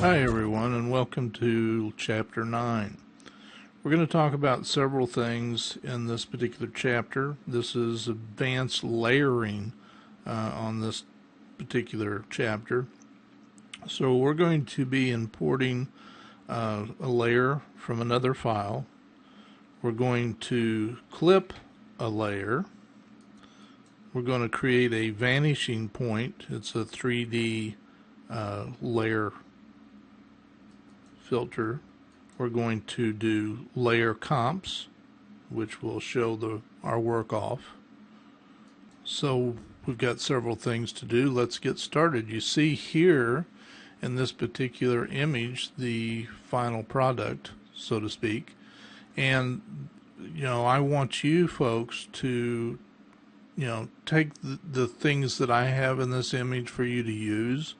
Hi everyone, and welcome to Chapter 9. We're going to talk about several things in this particular chapter. This is advanced layering on this particular chapter. So we're going to be importing a layer from another file. We're going to clip a layer. We're going to create a vanishing point. It's a 3D layer filter. We're going to do layer comps, which will show our work off. So we've got several things to do. Let's get started. You see here in this particular image the final product, so to speak, and I want you folks to take the things that I have in this image for you to use.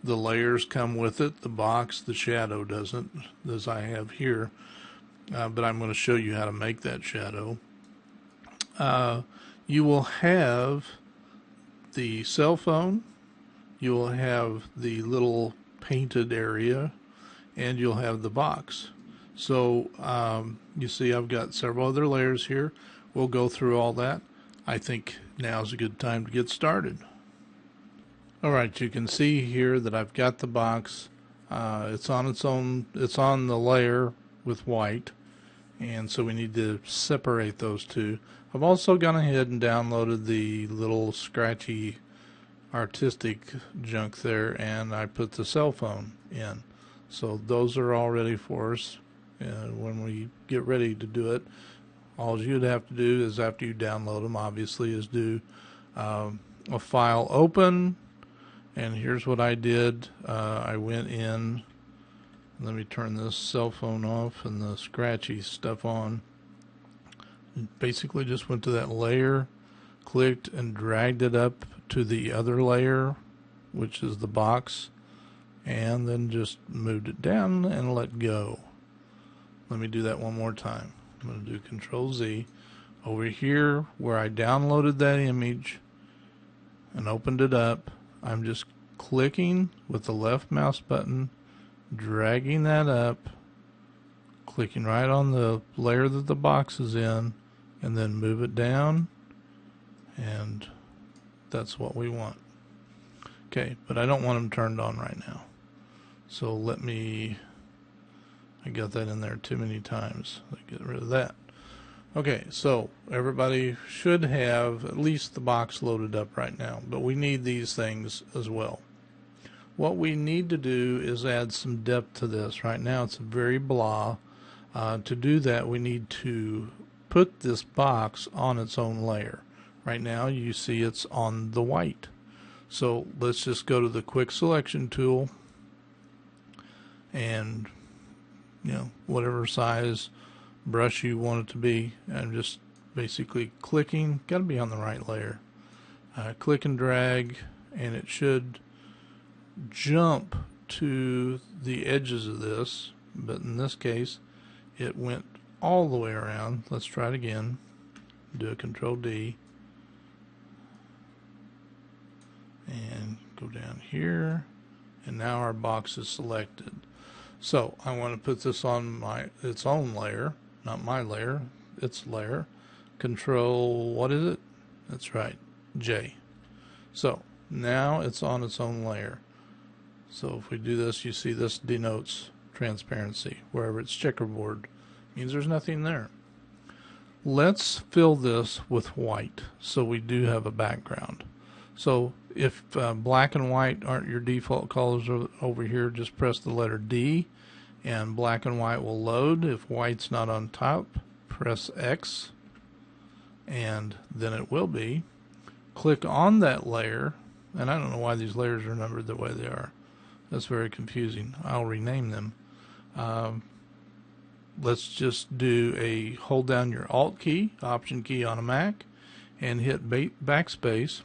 The layers come with it, the box, the shadow doesn't, as I have here, but I'm going to show you how to make that shadow. You will have the cell phone, you will have the little painted area, and you'll have the box. So you see I've got several other layers here. We'll go through all that. I think now's a good time to get started. Alright, you can see here that I've got the box. It's on its own, it's on the layer with white, and so we need to separate those two. I've also gone ahead and downloaded the little scratchy artistic junk there, and I put the cell phone in. So those are all ready for us. When we get ready to do it, all you'd have to do is, after you download them obviously, is do a file open. And here's what I did. I went in, let me turn this cell phone off and the scratchy stuff on. Basically just went to that layer, clicked and dragged it up to the other layer, which is the box, and then just moved it down and let go. Let me do that one more time. I'm going to do Control Z. Over here where I downloaded that image and opened it up, I'm just clicking with the left mouse button, dragging that up, clicking right on the layer that the box is in, and then move it down, and that's what we want. Okay, but I don't want them turned on right now. So I got that in there too many times. Let's get rid of that. Okay, so everybody should have at least the box loaded up right now, but we need these things as well. What we need to do is add some depth to this. Right now it's very blah. To do that, we need to put this box on its own layer. Right now you see it's on the white. So let's just go to the quick selection tool, and whatever size brush you want it to be. I'm just basically clicking, got to be on the right layer. Click and drag, and it should jump to the edges of this, but in this case it went all the way around. Let's try it again. Do a Control D and go down here, and now our box is selected. So I want to put this on its own layer, not my layer, its layer. Control, what is it? That's right, J. So now it's on its own layer. So if we do this, you see this denotes transparency. Wherever it's checkerboard, means there's nothing there. Let's fill this with white so we do have a background. So if black and white aren't your default colors over here, just press the letter D and black and white will load. If white's not on top, press X and then it will be. Click on that layer, and I don't know why these layers are numbered the way they are. That's very confusing. I'll rename them. Let's just do hold down your Alt key, Option key on a Mac, and hit backspace,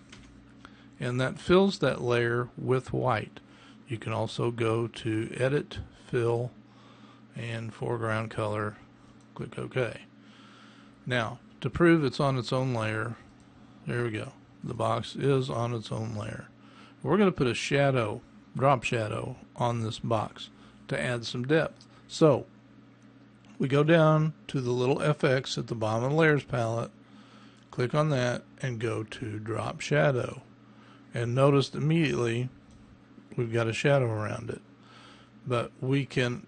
and that fills that layer with white. You can also go to Edit, Fill, and Foreground Color. Click OK. Now, to prove it's on its own layer, there we go. The box is on its own layer. We're going to put a shadow, drop shadow, on this box. to add some depth. So we go down to the little FX at the bottom of the layers palette, click on that, and go to drop shadow. And notice immediately we've got a shadow around it. But we can,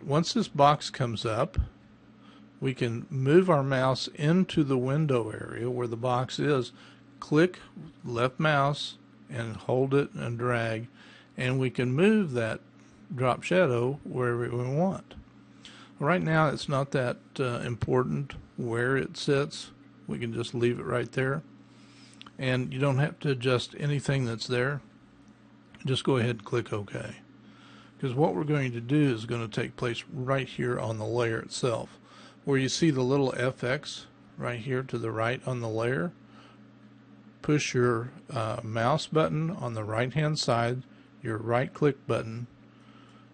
once this box comes up, we can move our mouse into the window area where the box is, click left mouse and hold it and drag, and we can move that drop shadow wherever we want. Right now it's not that important where it sits. We can just leave it right there, and you don't have to adjust anything that's there. Just go ahead and click OK, because what we're going to do is going to take place right here on the layer itself, where you see the little FX right here to the right on the layer. Push your mouse button on the right hand side, your right click button,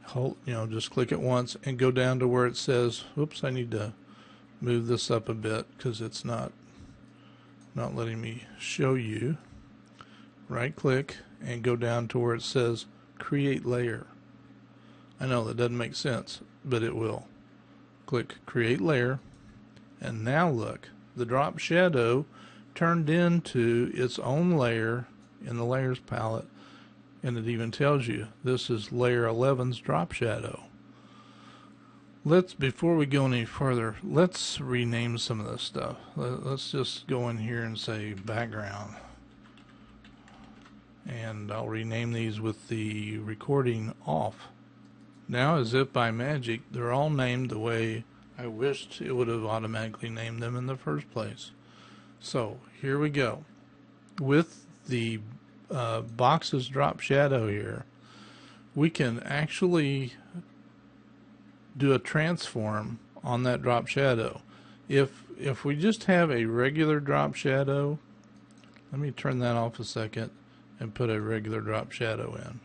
hold, just click it once and go down to where it says, oops, I need to move this up a bit because it's not letting me show you. Right click and go down to where it says create layer. I know that doesn't make sense, but it will. Click create layer, and now look, the drop shadow turned into its own layer in the layers palette, and it even tells you this is layer 11's drop shadow. Before we go any further, let's rename some of this stuff. Let's just go in here and say background, and I'll rename these with the recording off. Now, as if by magic, they're all named the way I wished it would have automatically named them in the first place. So here we go. With the box's drop shadow here, we can actually do a transform on that drop shadow. If we just have a regular drop shadow, let me turn that off a second and put a regular drop shadow in.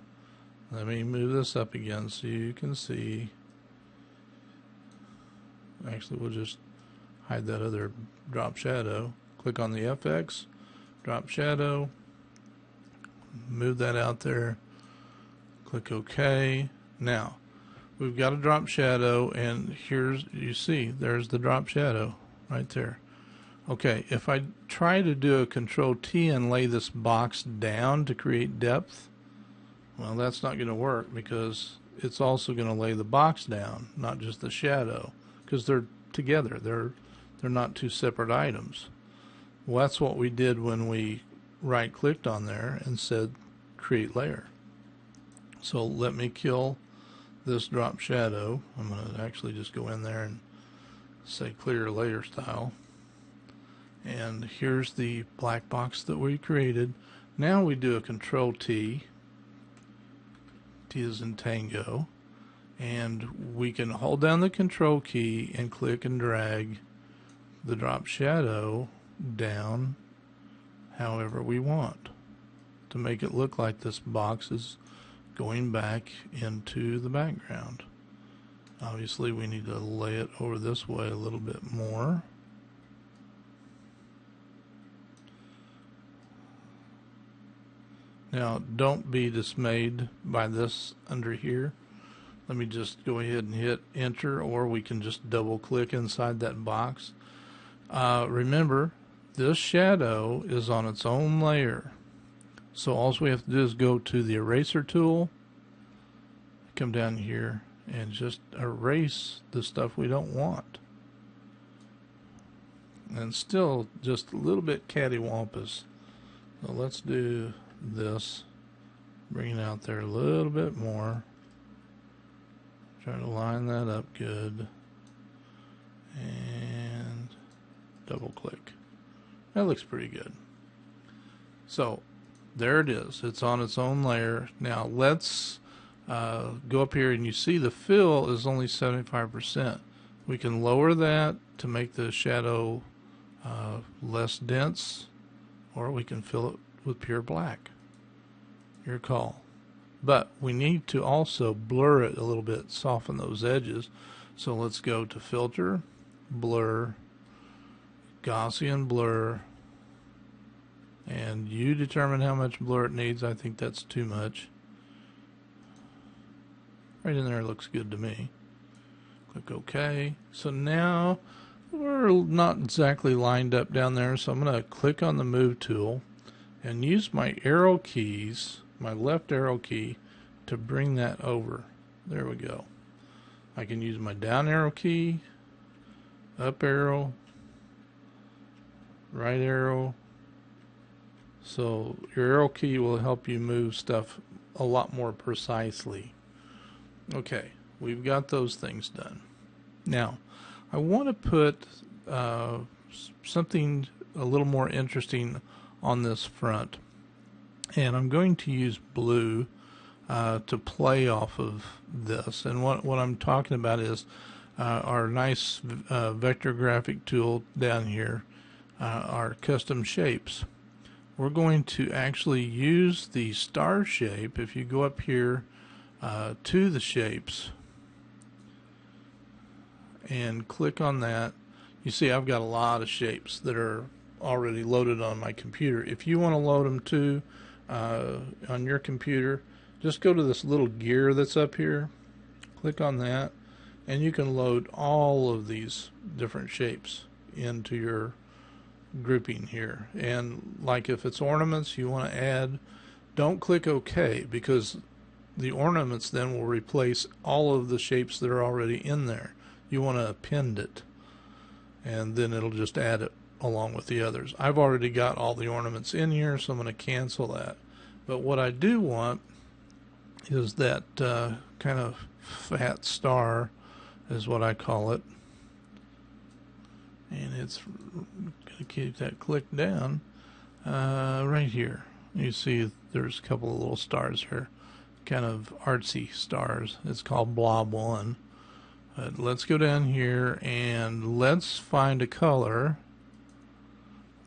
Let me move this up again so you can see. Actually, we'll just hide that other drop shadow. Click on the FX, drop shadow, move that out there, click OK. Now, we've got a drop shadow, and here's, you see, there's the drop shadow right there. Okay, if I try to do a Control T and lay this box down to create depth, well, that's not going to work because it's also going to lay the box down, not just the shadow, because they're together. They're not two separate items. Well, that's what we did when we right-clicked on there and said create layer. So let me kill this drop shadow. I'm going to actually just go in there and say clear layer style. And here's the black box that we created. Now we do a Control T. T is in Tango. And we can hold down the Control key and click and drag the drop shadow down however we want to make it look like this box is going back into the background. Obviously we need to lay it over this way a little bit more. Now don't be dismayed by this under here. Let me just go ahead and hit enter, or we can just double click inside that box. Remember, this shadow is on its own layer. So all we have to do is go to the eraser tool, come down here and just erase the stuff we don't want. And still just a little bit cattywampus. So let's do this, bring it out there a little bit more. Try to line that up good. And double click. That looks pretty good. So there it is. It's on its own layer. Now let's go up here, and you see the fill is only 75%. We can lower that to make the shadow less dense, or we can fill it with pure black. Your call. But we need to also blur it a little bit, soften those edges. So let's go to Filter, Blur, Gaussian Blur, and you determine how much blur it needs. I think that's too much. Right in there looks good to me. Click OK. So now we're not exactly lined up down there, so I'm going to click on the Move tool and use my arrow keys, my left arrow key, to bring that over. There we go. I can use my down arrow key, up arrow, right arrow. So your arrow key will help you move stuff a lot more precisely. Okay, we've got those things done. Now, I want to put something a little more interesting on this front. And I'm going to use blue to play off of this. And what I'm talking about is our nice vector graphic tool down here, our custom shapes. We're going to actually use the star shape. If you go up here to the shapes and click on that, you see I've got a lot of shapes that are already loaded on my computer. If you want to load them too on your computer, just go to this little gear that's up here, click on that, and you can load all of these different shapes into your grouping here. And like if it's ornaments you want to add, don't click OK, because the ornaments then will replace all of the shapes that are already in there. You want to append it, and then it'll just add it along with the others. I've already got all the ornaments in here, so I'm going to cancel that. But what I do want is that kind of fat star is what I call it, and it's going to keep that clicked down right here. You see there's a couple of little stars here, kind of artsy stars. It's called Blob 1. Let's go down here and let's find a color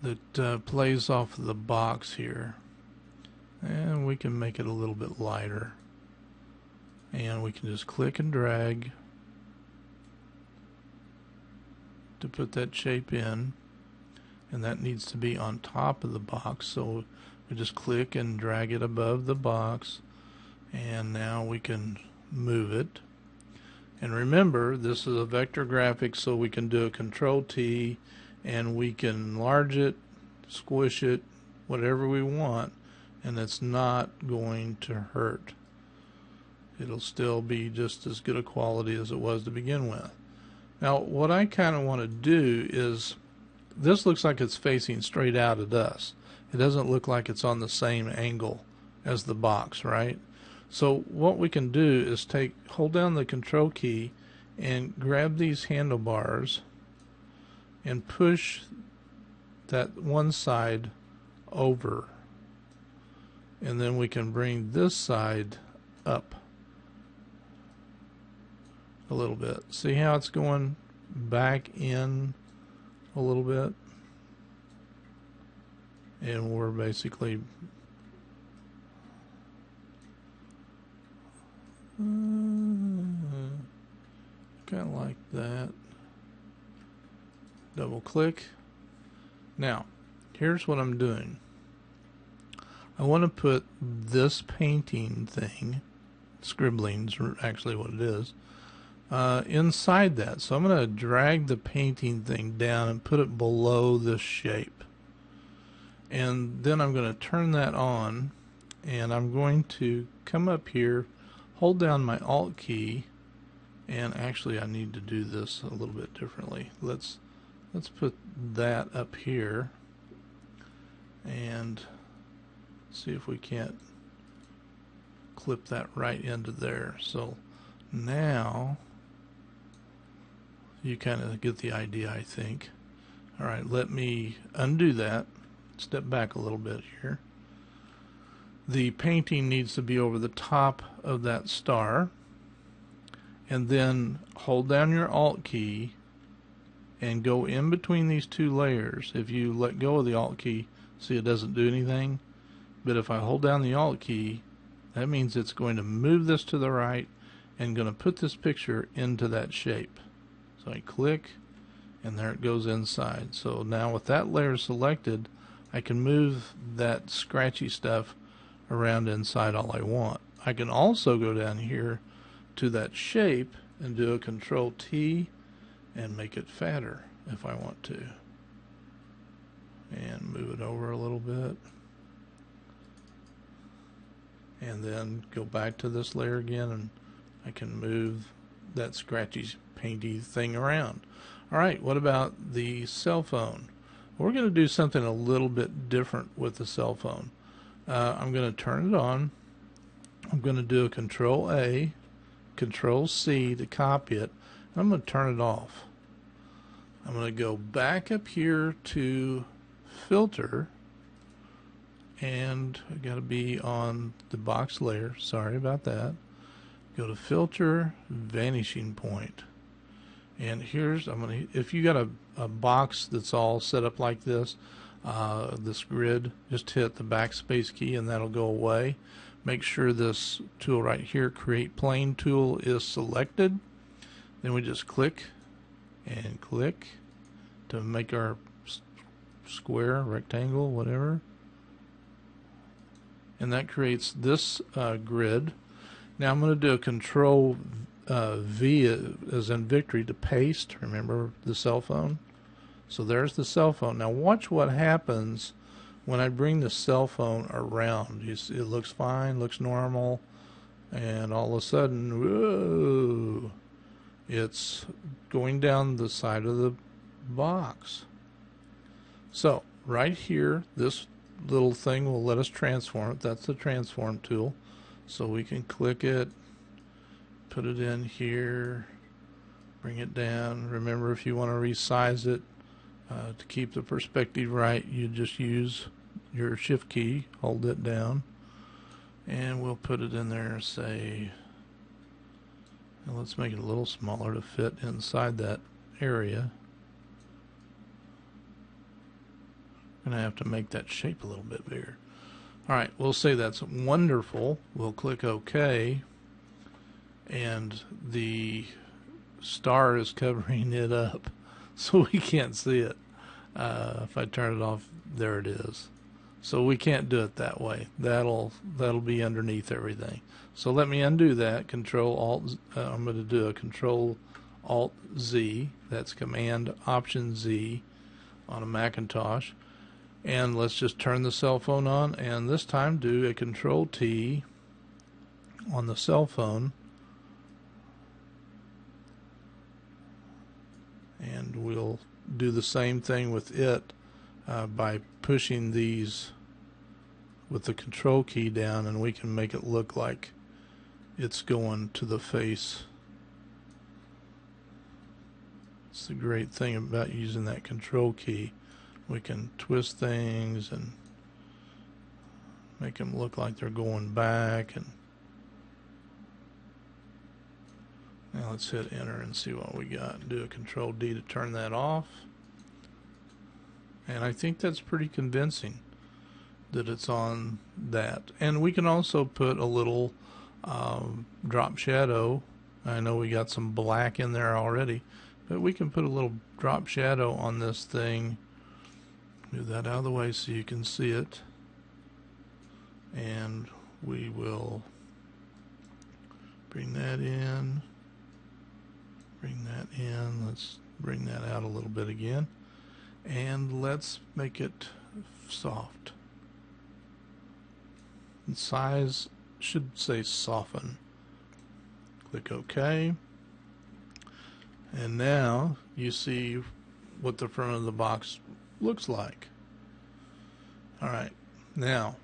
that plays off of the box here, and we can make it a little bit lighter, and we can just click and drag to put that shape in, and that needs to be on top of the box, so we just click and drag it above the box, and now we can move it. And remember, this is a vector graphic, so we can do a Control T and we can enlarge it, squish it, whatever we want, and it's not going to hurt. It'll still be just as good a quality as it was to begin with. Now, what I kind of want to do is, this looks like it's facing straight out at us. It doesn't look like it's on the same angle as the box, right? So what we can do is hold down the Control key and grab these handlebars and push that one side over, and then we can bring this side up a little bit. See how it's going back in a little bit? And we're basically kind of like that. Double click. Now, here's what I'm doing. I want to put this painting thing, scribbling's actually what it is, inside that. So I'm going to drag the painting thing down and put it below this shape. And then I'm going to turn that on, and I'm going to come up here, hold down my Alt key, and actually I need to do this a little bit differently. Let's put that up here and see if we can't clip that right into there. So now you kind of get the idea, I think. All right, let me undo that. Step back a little bit here. The painting needs to be over the top of that star, and then hold down your Alt key and go in between these two layers. If you let go of the Alt key, see, it doesn't do anything, but if I hold down the Alt key, that means it's going to move this to the right and going to put this picture into that shape. So I click, and there it goes inside. So now with that layer selected, I can move that scratchy stuff around inside all I want. I can also go down here to that shape and do a Control T and make it fatter if I want to. And move it over a little bit. And then go back to this layer again, and I can move that scratchy, painty thing around. All right, what about the cell phone? We're going to do something a little bit different with the cell phone. I'm going to turn it on. I'm going to do a Control A, Control C to copy it. I'm going to turn it off. I'm going to go back up here to Filter, and I got to be on the box layer. Sorry about that. Go to Filter, Vanishing Point. And here's, if you got a box that's all set up like this, this grid, just hit the backspace key and that'll go away. Make sure this tool right here, Create Plane tool, is selected. Then we just click and click to make our square, rectangle, whatever. And that creates this grid. Now I'm going to do a Control V as in victory to paste. Remember the cell phone? So there's the cell phone. Now watch what happens when I bring the cell phone around. You see, it looks fine, looks normal, and all of a sudden, whoa, it's going down the side of the box. So right here, this little thing will let us transform it. That's the transform tool. So we can click it, put it in here, bring it down. Remember, if you want to resize it to keep the perspective right, you just use your shift key, hold it down, and we'll put it in there, say, and let's make it a little smaller to fit inside that area. I'm going to have to make that shape a little bit bigger. Alright, we'll say that's wonderful. We'll click OK, and the star is covering it up, so we can't see it. If I turn it off, there it is. So we can't do it that way. That'll be underneath everything. So let me undo that. Control Alt. I'm going to do a Control Alt Z. That's Command Option Z on a Macintosh. And let's just turn the cell phone on, and this time do a Control T on the cell phone, and we'll do the same thing with it by pushing these with the Control key down, and we can make it look like it's going to the face. It's the great thing about using that Control key. We can twist things and make them look like they're going back. And now let's hit enter and see what we got. Do a Control D to turn that off. And I think that's pretty convincing that it's on that. And we can also put a little drop shadow. I know we got some black in there already, but we can put a little drop shadow on this thing. Move that out of the way so you can see it. And we will bring that in. Bring that in. Let's bring that out a little bit again. And let's make it soft. And size should say soften. Click OK. And now you see what the front of the box looks like. Alright, now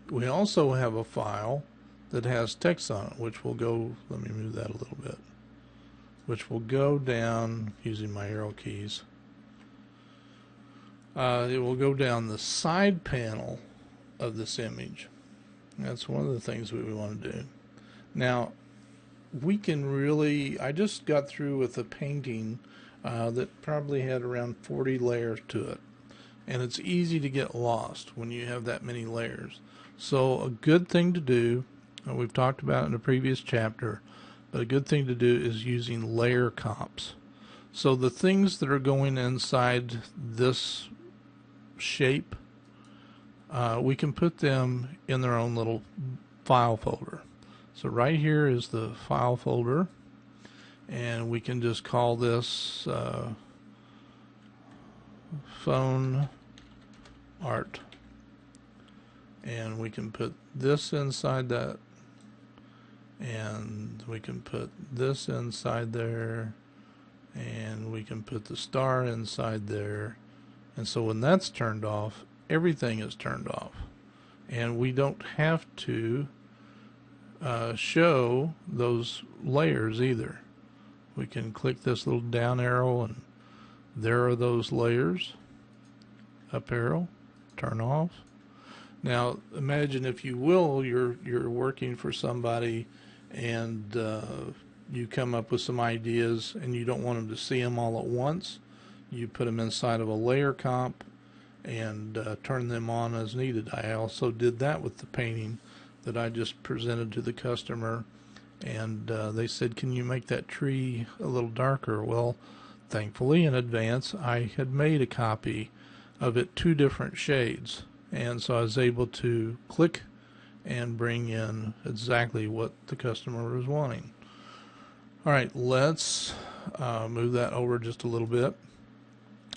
we also have a file that has text on it, which will go, let me move that a little bit, which will go down using my arrow keys. It will go down the side panel of this image. That's one of the things we want to do. Now we can really, I just got through with a painting that probably had around 40 layers to it. And it's easy to get lost when you have that many layers. So a good thing to do, we've talked about it in a previous chapter, but a good thing to do is using layer comps. So the things that are going inside this shape, we can put them in their own little file folder. So right here is the file folder, and we can just call this phone art, and we can put this inside that, and we can put this inside there, and we can put the star inside there. And so when that's turned off, everything is turned off, and we don't have to show those layers either. We can click this little down arrow, and there are those layers. Up arrow, turn off. Now imagine, if you will, you're working for somebody, and you come up with some ideas and you don't want them to see them all at once. You put them inside of a layer comp and turn them on as needed. I also did that with the painting that I just presented to the customer, and they said, can you make that tree a little darker? Well, thankfully in advance I had made a copy of it 2 different shades, and so I was able to click and bring in exactly what the customer was wanting. Alright, let's move that over just a little bit.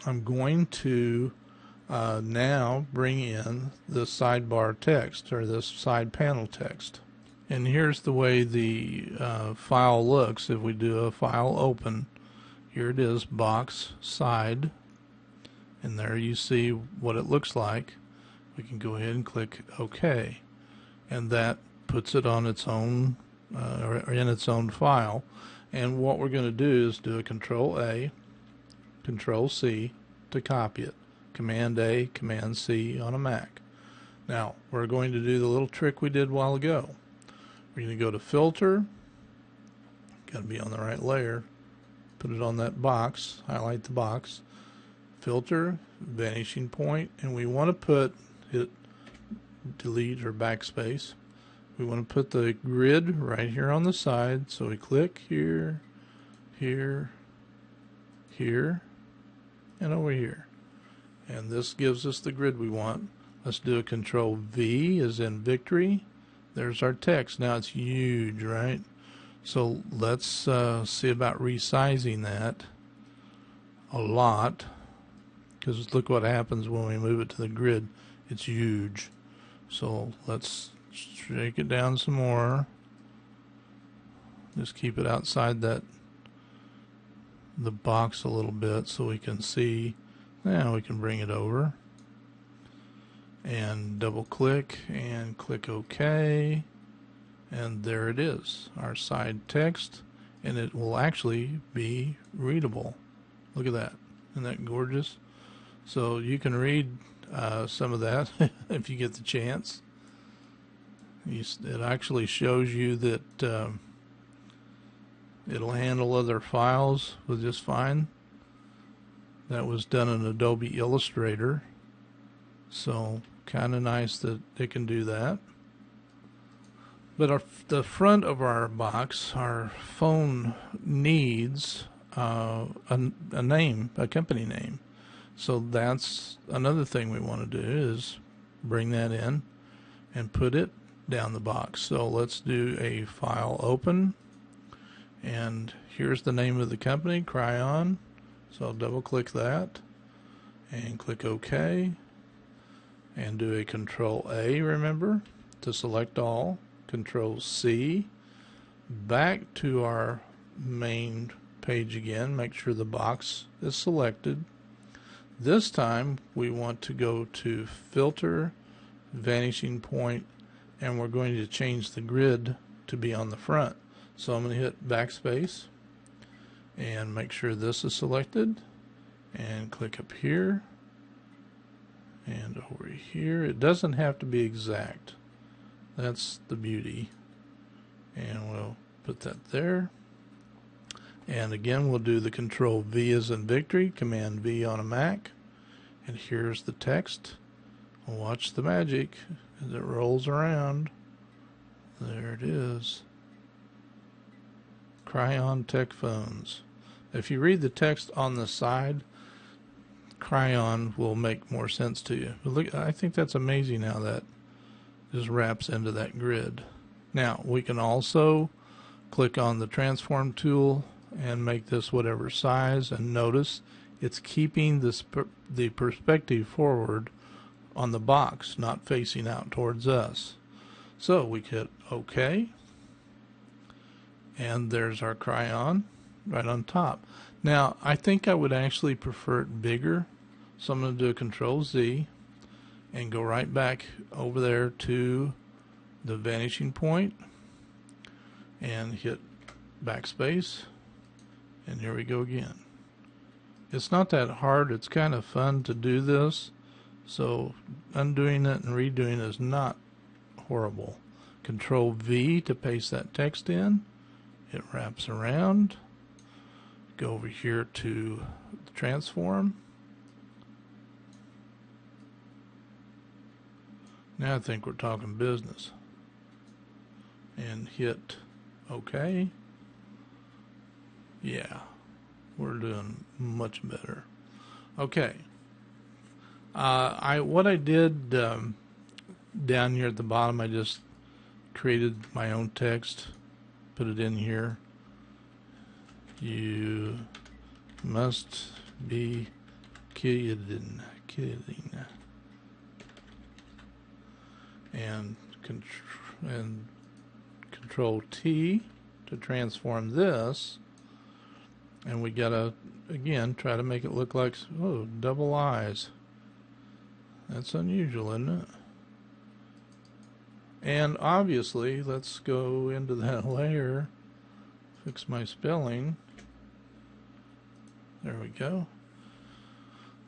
I'm going to now bring in the sidebar text, or this side panel text. And here's the way the file looks. If we do a file open, here it is, box side, and there you see what it looks like. We can go ahead and click OK, and that puts it on its own or in its own file. And what we're going to do is do a Control A, Control C to copy it, Command A, Command C on a Mac. Now we're going to do the little trick we did a while ago. We're going to go to Filter, got to be on the right layer, put it on that box, highlight the box, Filter, Vanishing Point, and we want to hit delete or backspace. We want to put the grid right here on the side, so we click here, here, here, and over here. And this gives us the grid we want. Let's do a Control V as in victory. There's our text. Now it's huge, right? So let's see about resizing that a lot, because look what happens when we move it to the grid. It's huge. So let's shake it down some more. Just keep it outside the box a little bit so we can see. Now we can bring it over and double click and click OK, and there it is, our side text, and it will actually be readable. Look at that. Isn't that gorgeous? So you can read some of that if you get the chance. It actually shows you that it'll handle other files with just fine. That was done in Adobe Illustrator, so kind of nice that it can do that. But the front of our box, our phone needs a name, a company name. So that's another thing we want to do, is bring that in and put it down the box. So let's do a file open, and here's the name of the company, Cryon. So I'll double click that and click OK, and do a Control A, remember, to select all. Control C, back to our main page again, make sure the box is selected. This time we want to go to Filter, Vanishing Point, and we're going to change the grid to be on the front. So I'm going to hit backspace and make sure this is selected, and click up here and over here. It doesn't have to be exact. That's the beauty. And we'll put that there. And again, we'll do the Control V as in victory, Command V on a Mac. And here's the text. Watch the magic as it rolls around. There it is. Cryon Tech Phones. If you read the text on the side, Cryon will make more sense to you. But look, I think that's amazing how that just wraps into that grid. Now we can also click on the transform tool and make this whatever size, and notice it's keeping the perspective forward on the box, not facing out towards us. So we hit OK, and there's our crayon right on top. Now I think I would actually prefer it bigger, so I'm going to do a Control Z and go right back over there to the vanishing point and hit backspace, and here we go again. It's not that hard, it's kind of fun to do this, so undoing it and redoing it is not horrible. Control V to paste that text in. It wraps around. Go over here to the transform. Now I think we're talking business. And hit OK. Yeah, we're doing much better. Okay. What I did down here at the bottom, I just created my own text, put it in here. You must be kidding. And Control T to transform this, and we gotta again try to make it look like, oh, double eyes. That's unusual, isn't it? And obviously, let's go into that layer, fix my spelling. There we go.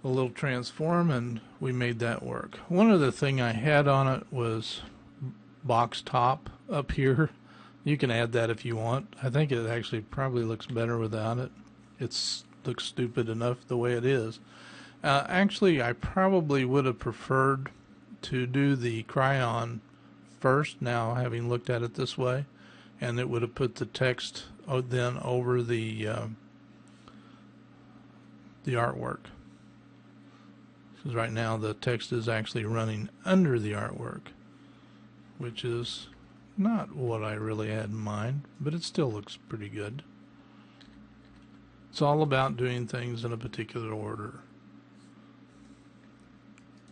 A little transform, and we made that work. One other thing I had on it was box top up here. You can add that if you want. I think it actually probably looks better without it. It looks stupid enough the way it is. Actually, I probably would have preferred to do the crayon first, now having looked at it this way, and it would have put the text then over the artwork. Because right now the text is actually running under the artwork, which is not what I really had in mind, but it still looks pretty good. It's all about doing things in a particular order.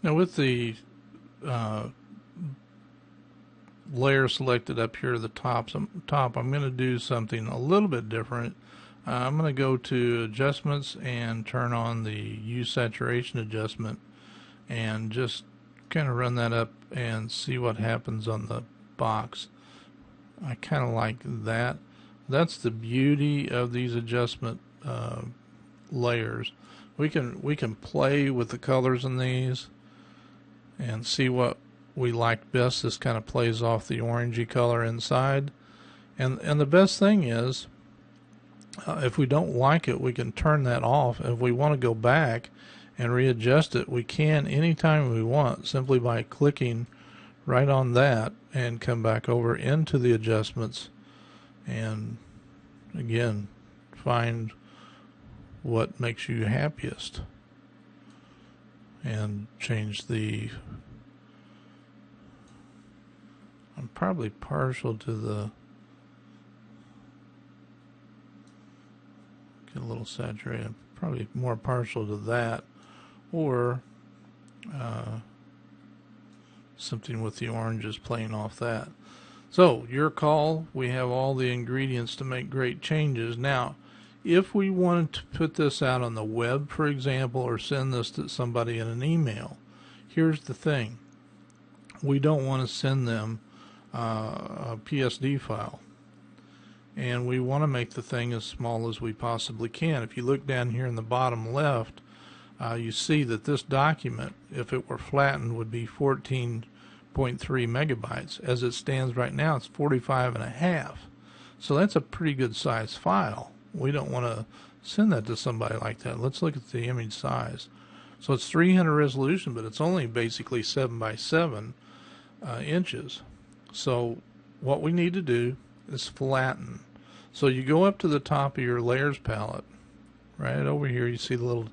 Now with the layer selected up here at the top, I'm going to do something a little bit different. I'm going to go to adjustments and turn on the use saturation adjustment and just kind of run that up and see what happens on the box. I kind of like that. That's the beauty of these adjustment layers. We can play with the colors in these and see what we like best. This kind of plays off the orangey color inside, and the best thing is if we don't like it, we can turn that off. If we want to go back and readjust it, we can anytime we want, simply by clicking right on that and come back over into the adjustments and again find what makes you happiest and change the, I'm probably partial to the, get a little saturated, I'm probably more partial to that, or something with the oranges playing off that. So your call. We have all the ingredients to make great changes. Now if we wanted to put this out on the web, for example, or send this to somebody in an email, here's the thing. We don't want to send them a PSD file, and we want to make the thing as small as we possibly can. If you look down here in the bottom left, you see that this document, if it were flattened, would be 14.3 megabytes. As it stands right now, it's 45.5. So that's a pretty good size file. We don't want to send that to somebody like that. Let's look at the image size. So it's 300 resolution, but it's only basically 7 by 7 inches. So what we need to do is flatten. So you go up to the top of your layers palette. Right over here you see the little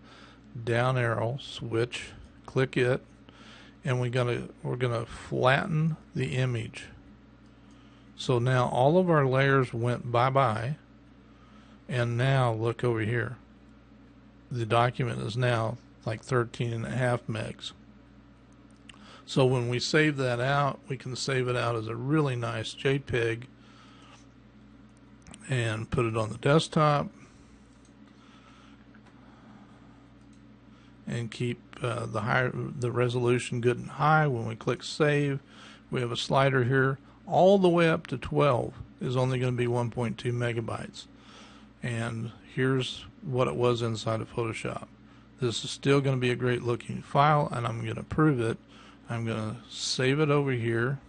down arrow switch. Click it, and we're gonna flatten the image. So now all of our layers went bye-bye, and now look over here. The document is now like 13.5 megs. So when we save that out, we can save it out as a really nice JPEG and put it on the desktop and keep the resolution good and high. When we click save, we have a slider here. All the way up to 12 is only going to be 1.2 megabytes. And here's what it was inside of Photoshop. This is still going to be a great looking file, and I'm going to prove it. I'm going to save it over here,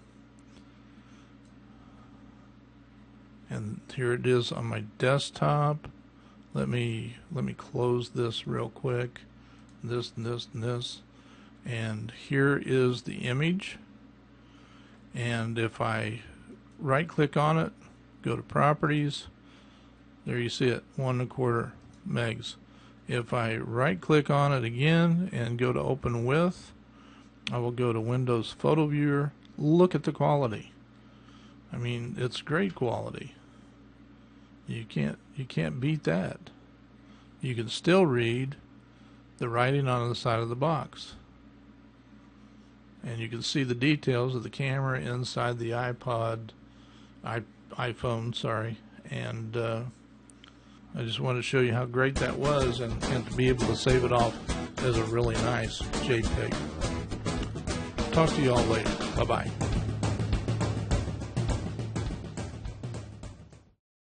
and here it is on my desktop. Let me close this real quick. This and this and this, and here is the image. And if I right click on it, go to properties, there you see it, 1 1/4 megs. If I right click on it again and go to open with, I will go to Windows Photo Viewer. Look at the quality. I mean, it's great quality. You can't beat that. You can still read the writing on the side of the box. And you can see the details of the camera inside the iPhone, sorry. And I just wanted to show you how great that was, and to be able to save it off as a really nice JPEG. Talk to you all later. Bye-bye.